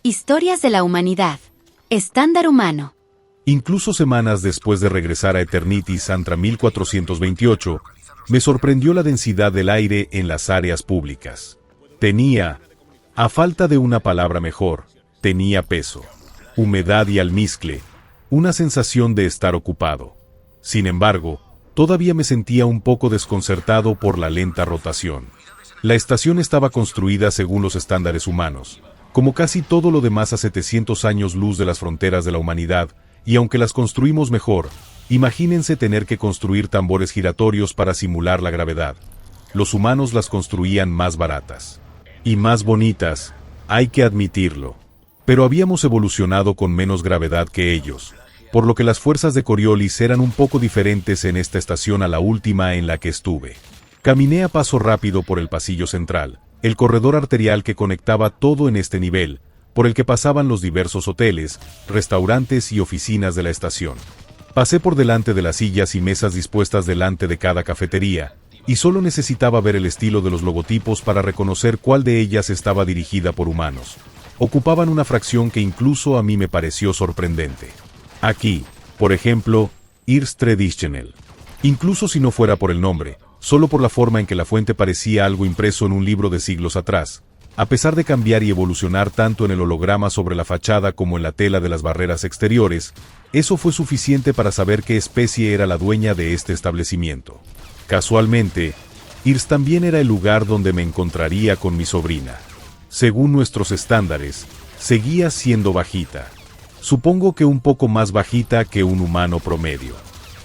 Historias de la humanidad. Estándar humano. Incluso semanas después de regresar a Eternity Santra 1428, me sorprendió la densidad del aire en las áreas públicas. Tenía, a falta de una palabra mejor, tenía peso, humedad y almizcle, una sensación de estar ocupado. Sin embargo, todavía me sentía un poco desconcertado por la lenta rotación. La estación estaba construida según los estándares humanos, como casi todo lo demás a 700 años luz de las fronteras de la humanidad, y aunque las construimos mejor, imagínense tener que construir tambores giratorios para simular la gravedad. Los humanos las construían más baratas. Y más bonitas, hay que admitirlo. Pero habíamos evolucionado con menos gravedad que ellos, por lo que las fuerzas de Coriolis eran un poco diferentes en esta estación a la última en la que estuve. Caminé a paso rápido por el pasillo central, el corredor arterial que conectaba todo en este nivel, por el que pasaban los diversos hoteles, restaurantes y oficinas de la estación. Pasé por delante de las sillas y mesas dispuestas delante de cada cafetería, y solo necesitaba ver el estilo de los logotipos para reconocer cuál de ellas estaba dirigida por humanos. Ocupaban una fracción que incluso a mí me pareció sorprendente. Aquí, por ejemplo, Irs Traditional. Incluso si no fuera por el nombre, solo por la forma en que la fuente parecía algo impreso en un libro de siglos atrás, a pesar de cambiar y evolucionar tanto en el holograma sobre la fachada como en la tela de las barreras exteriores, eso fue suficiente para saber qué especie era la dueña de este establecimiento. Casualmente, Irs también era el lugar donde me encontraría con mi sobrina. Según nuestros estándares, seguía siendo bajita. Supongo que un poco más bajita que un humano promedio.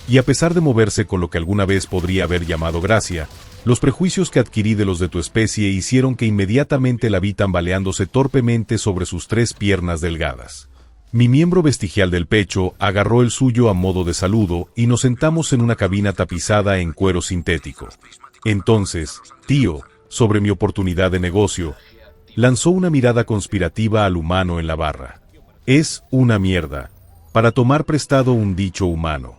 Y a pesar de moverse con lo que alguna vez podría haber llamado gracia, los prejuicios que adquirí de los de tu especie hicieron que inmediatamente la vi tambaleándose torpemente sobre sus 3 piernas delgadas. Mi miembro vestigial del pecho agarró el suyo a modo de saludo y nos sentamos en una cabina tapizada en cuero sintético. Entonces, tío, sobre mi oportunidad de negocio, lanzó una mirada conspirativa al humano en la barra. Es una mierda, para tomar prestado un dicho humano.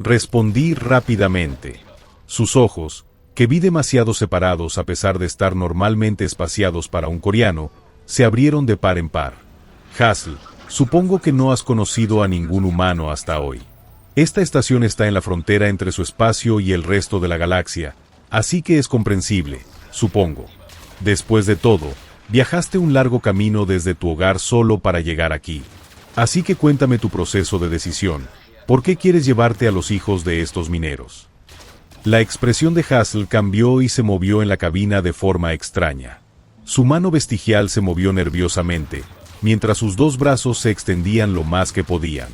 Respondí rápidamente. Sus ojos, que vi demasiado separados a pesar de estar normalmente espaciados para un coreano, se abrieron de par en par. Hassel, supongo que no has conocido a ningún humano hasta hoy. Esta estación está en la frontera entre su espacio y el resto de la galaxia, así que es comprensible, supongo. Después de todo, viajaste un largo camino desde tu hogar solo para llegar aquí. Así que cuéntame tu proceso de decisión. ¿Por qué quieres llevarte a los hijos de estos mineros? La expresión de Hassel cambió y se movió en la cabina de forma extraña. Su mano vestigial se movió nerviosamente, mientras sus 2 brazos se extendían lo más que podían.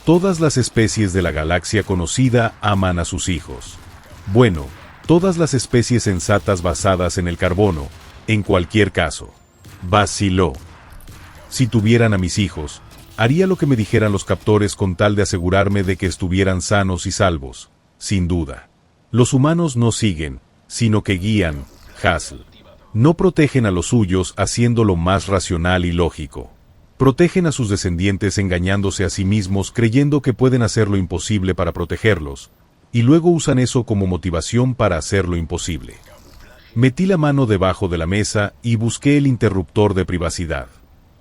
Todas las especies de la galaxia conocida aman a sus hijos. Bueno, todas las especies sensatas basadas en el carbono, en cualquier caso. Vaciló. Si tuvieran a mis hijos, haría lo que me dijeran los captores con tal de asegurarme de que estuvieran sanos y salvos, sin duda. Los humanos no siguen, sino que guían, Hassel. No protegen a los suyos haciendo lo más racional y lógico. Protegen a sus descendientes engañándose a sí mismos creyendo que pueden hacer lo imposible para protegerlos, y luego usan eso como motivación para hacer lo imposible. Metí la mano debajo de la mesa y busqué el interruptor de privacidad.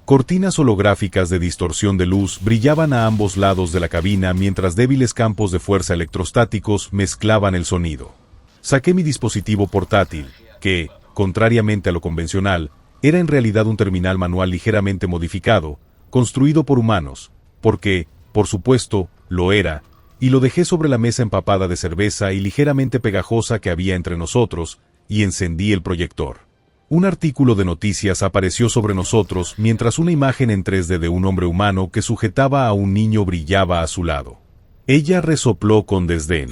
Cortinas holográficas de distorsión de luz brillaban a ambos lados de la cabina mientras débiles campos de fuerza electrostáticos mezclaban el sonido. Saqué mi dispositivo portátil, que, contrariamente a lo convencional, era en realidad un terminal manual ligeramente modificado, construido por humanos, porque, por supuesto, lo era, y lo dejé sobre la mesa empapada de cerveza y ligeramente pegajosa que había entre nosotros, y encendí el proyector. Un artículo de noticias apareció sobre nosotros mientras una imagen en 3D de un hombre humano que sujetaba a un niño brillaba a su lado. Ella resopló con desdén.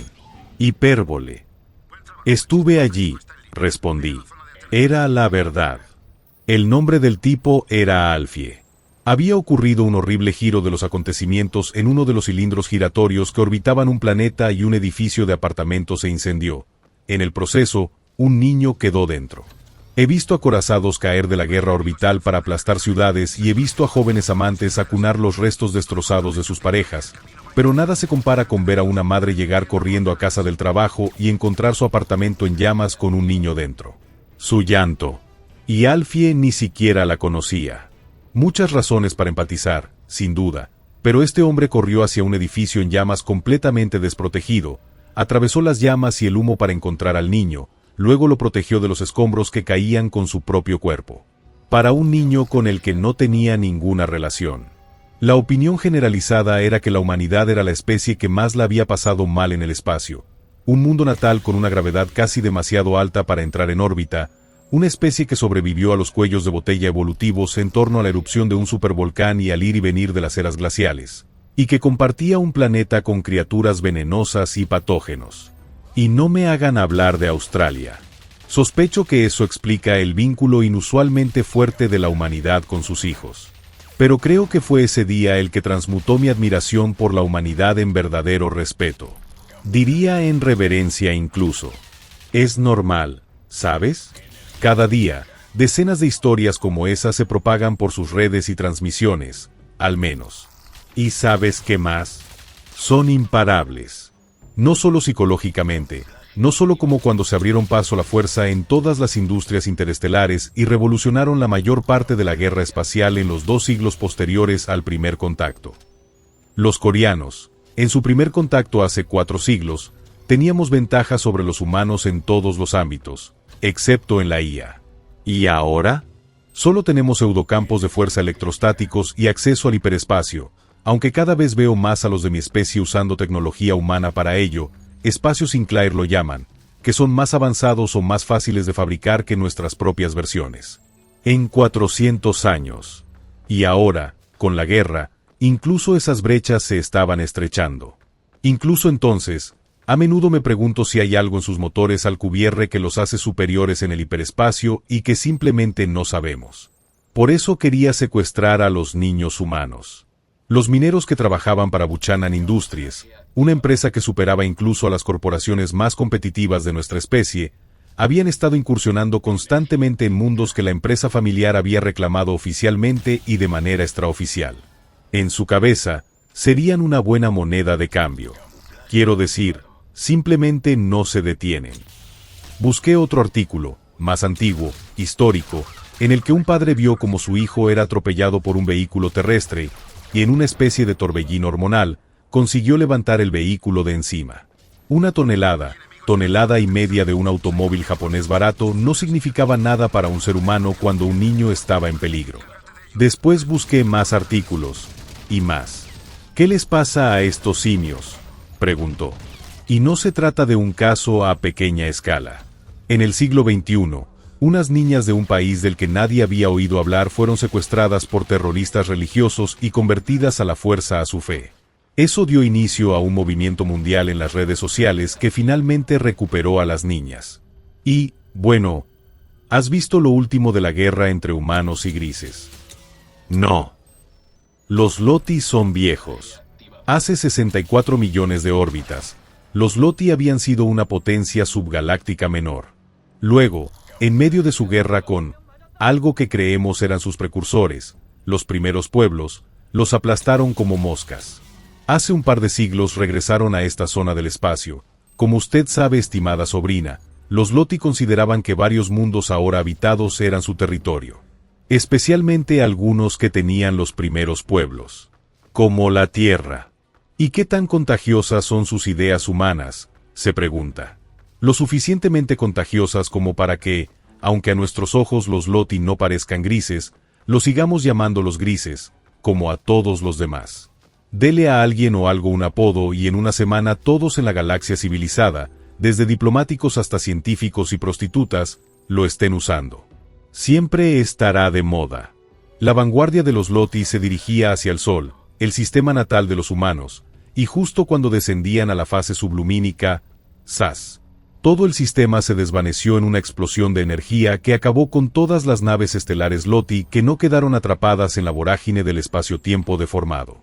Hipérbole. Estuve allí, respondí. Era la verdad. El nombre del tipo era Alfie. Había ocurrido un horrible giro de los acontecimientos en uno de los cilindros giratorios que orbitaban un planeta y un edificio de apartamentos se incendió. En el proceso, un niño quedó dentro. He visto acorazados caer de la guerra orbital para aplastar ciudades y he visto a jóvenes amantes acunar los restos destrozados de sus parejas, pero nada se compara con ver a una madre llegar corriendo a casa del trabajo y encontrar su apartamento en llamas con un niño dentro. Su llanto. Y Alfie ni siquiera la conocía. Muchas razones para empatizar, sin duda, pero este hombre corrió hacia un edificio en llamas completamente desprotegido, atravesó las llamas y el humo para encontrar al niño, luego lo protegió de los escombros que caían con su propio cuerpo. Para un niño con el que no tenía ninguna relación. La opinión generalizada era que la humanidad era la especie que más la había pasado mal en el espacio. Un mundo natal con una gravedad casi demasiado alta para entrar en órbita, una especie que sobrevivió a los cuellos de botella evolutivos en torno a la erupción de un supervolcán y al ir y venir de las eras glaciales, y que compartía un planeta con criaturas venenosas y patógenos. Y no me hagan hablar de Australia. Sospecho que eso explica el vínculo inusualmente fuerte de la humanidad con sus hijos. Pero creo que fue ese día el que transmutó mi admiración por la humanidad en verdadero respeto. Diría en reverencia incluso. Es normal, ¿sabes? Cada día, decenas de historias como esa se propagan por sus redes y transmisiones, al menos. ¿Y sabes qué más? Son imparables. No solo psicológicamente, no solo como cuando se abrieron paso a la fuerza en todas las industrias interestelares y revolucionaron la mayor parte de la guerra espacial en los 2 siglos posteriores al primer contacto. Los coreanos, en su primer contacto hace 4 siglos, teníamos ventaja sobre los humanos en todos los ámbitos, excepto en la IA. ¿Y ahora? Solo tenemos pseudocampos de fuerza electrostáticos y acceso al hiperespacio, aunque cada vez veo más a los de mi especie usando tecnología humana para ello. Espacio Sinclair lo llaman, que son más avanzados o más fáciles de fabricar que nuestras propias versiones. En 400 años. Y ahora, con la guerra, incluso esas brechas se estaban estrechando. Incluso entonces, a menudo me pregunto si hay algo en sus motores Alcubierre que los hace superiores en el hiperespacio y que simplemente no sabemos. Por eso quería secuestrar a los niños humanos. Los mineros que trabajaban para Buchanan Industries, una empresa que superaba incluso a las corporaciones más competitivas de nuestra especie, habían estado incursionando constantemente en mundos que la empresa familiar había reclamado oficialmente y de manera extraoficial. En su cabeza, serían una buena moneda de cambio. Quiero decir, simplemente no se detienen. Busqué otro artículo, más antiguo, histórico, en el que un padre vio cómo su hijo era atropellado por un vehículo terrestre, y en una especie de torbellino hormonal, consiguió levantar el vehículo de encima. 1 tonelada, tonelada y media de un automóvil japonés barato no significaba nada para un ser humano cuando un niño estaba en peligro. Después busqué más artículos, y más. ¿Qué les pasa a estos simios?, preguntó. Y no se trata de un caso a pequeña escala. En el siglo XXI, unas niñas de un país del que nadie había oído hablar fueron secuestradas por terroristas religiosos y convertidas a la fuerza a su fe. Eso dio inicio a un movimiento mundial en las redes sociales que finalmente recuperó a las niñas. Y, bueno, ¿has visto lo último de la guerra entre humanos y grises? No. Los Loti son viejos. Hace 64 millones de órbitas, los Loti habían sido una potencia subgaláctica menor. Luego, en medio de su guerra con algo que creemos eran sus precursores, los primeros pueblos, los aplastaron como moscas. Hace un par de siglos regresaron a esta zona del espacio. Como usted sabe, estimada sobrina, los Loti consideraban que varios mundos ahora habitados eran su territorio. Especialmente algunos que tenían los primeros pueblos. Como la Tierra. ¿Y qué tan contagiosas son sus ideas humanas?, se pregunta. Lo suficientemente contagiosas como para que, aunque a nuestros ojos los Loti no parezcan grises, los sigamos llamando los grises, como a todos los demás. Dele a alguien o algo un apodo y en una semana todos en la galaxia civilizada, desde diplomáticos hasta científicos y prostitutas, lo estén usando. Siempre estará de moda. La vanguardia de los Loti se dirigía hacia el Sol, el sistema natal de los humanos, y justo cuando descendían a la fase sublumínica, ¡zas!, todo el sistema se desvaneció en una explosión de energía que acabó con todas las naves estelares Loti que no quedaron atrapadas en la vorágine del espacio-tiempo deformado.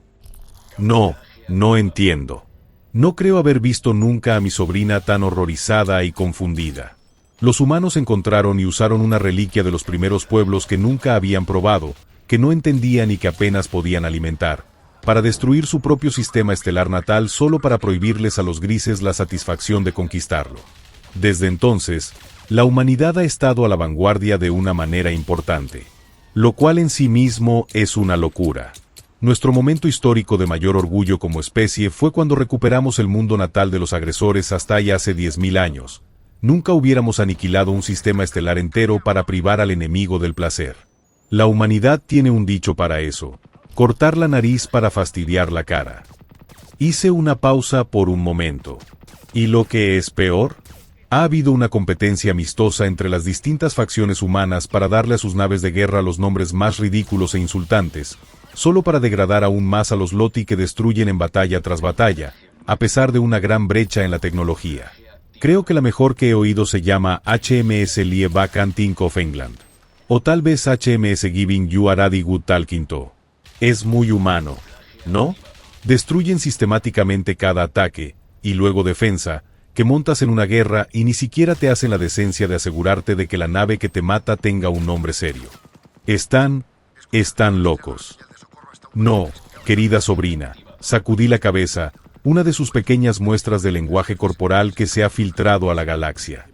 No entiendo. No creo haber visto nunca a mi sobrina tan horrorizada y confundida. Los humanos encontraron y usaron una reliquia de los primeros pueblos que nunca habían probado, que no entendían y que apenas podían alimentar, para destruir su propio sistema estelar natal solo para prohibirles a los grises la satisfacción de conquistarlo. Desde entonces, la humanidad ha estado a la vanguardia de una manera importante. lo cual en sí mismo es una locura. Nuestro momento histórico de mayor orgullo como especie fue cuando recuperamos el mundo natal de los agresores hasta ya hace 10.000 años. Nunca hubiéramos aniquilado un sistema estelar entero para privar al enemigo del placer. La humanidad tiene un dicho para eso: cortar la nariz para fastidiar la cara. Hice una pausa por un momento. ¿Y lo que es peor? Ha habido una competencia amistosa entre las distintas facciones humanas para darle a sus naves de guerra los nombres más ridículos e insultantes, solo para degradar aún más a los Loti que destruyen en batalla tras batalla, a pesar de una gran brecha en la tecnología. Creo que la mejor que he oído se llama HMS Lie Back Think of England. O tal vez HMS Giving You a Radi Good Talking To. Es muy humano, ¿no? Destruyen sistemáticamente cada ataque, y luego defensa, que montas en una guerra y ni siquiera te hacen la decencia de asegurarte de que la nave que te mata tenga un nombre serio. Están locos. No, querida sobrina, sacudí la cabeza, una de sus pequeñas muestras de lenguaje corporal que se ha filtrado a la galaxia.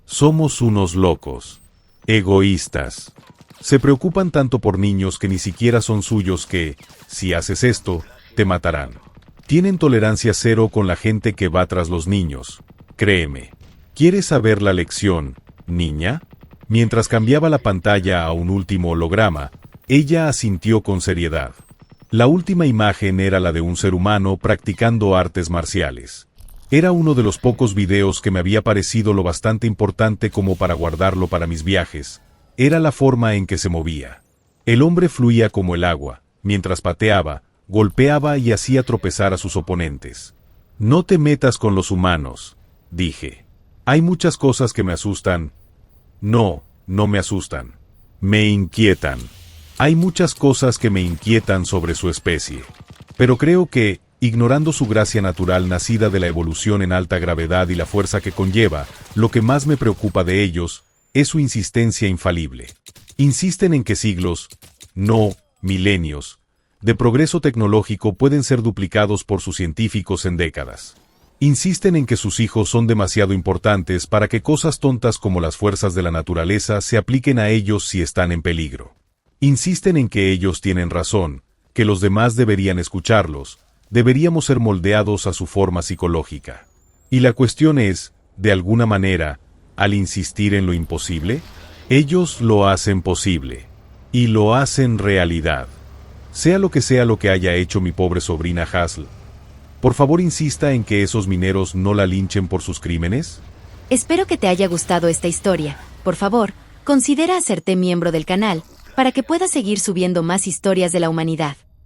Somos unos locos. Egoístas. Se preocupan tanto por niños que ni siquiera son suyos que, si haces esto, te matarán. Tienen tolerancia cero con la gente que va tras los niños. Créeme. ¿Quieres saber la lección, niña? Mientras cambiaba la pantalla a un último holograma, ella asintió con seriedad. La última imagen era la de un ser humano practicando artes marciales. Era uno de los pocos videos que me había parecido lo bastante importante como para guardarlo para mis viajes. Era la forma en que se movía. El hombre fluía como el agua, mientras pateaba, golpeaba y hacía tropezar a sus oponentes. No te metas con los humanos, dije. Hay muchas cosas que me asustan. No me asustan. Me inquietan. Hay muchas cosas que me inquietan sobre su especie. Pero creo que, ignorando su gracia natural nacida de la evolución en alta gravedad y la fuerza que conlleva, lo que más me preocupa de ellos es su insistencia infalible. Insisten en que siglos, no milenios, de progreso tecnológico pueden ser duplicados por sus científicos en décadas. Insisten en que sus hijos son demasiado importantes para que cosas tontas como las fuerzas de la naturaleza se apliquen a ellos si están en peligro. Insisten en que ellos tienen razón, que los demás deberían escucharlos, deberíamos ser moldeados a su forma psicológica. Y la cuestión es, de alguna manera, al insistir en lo imposible, ellos lo hacen posible. Y lo hacen realidad. Sea lo que haya hecho mi pobre sobrina Hazel, por favor insista en que esos mineros no la linchen por sus crímenes. Espero que te haya gustado esta historia. Por favor, considera hacerte miembro del canal, para que puedas seguir subiendo más historias de la humanidad.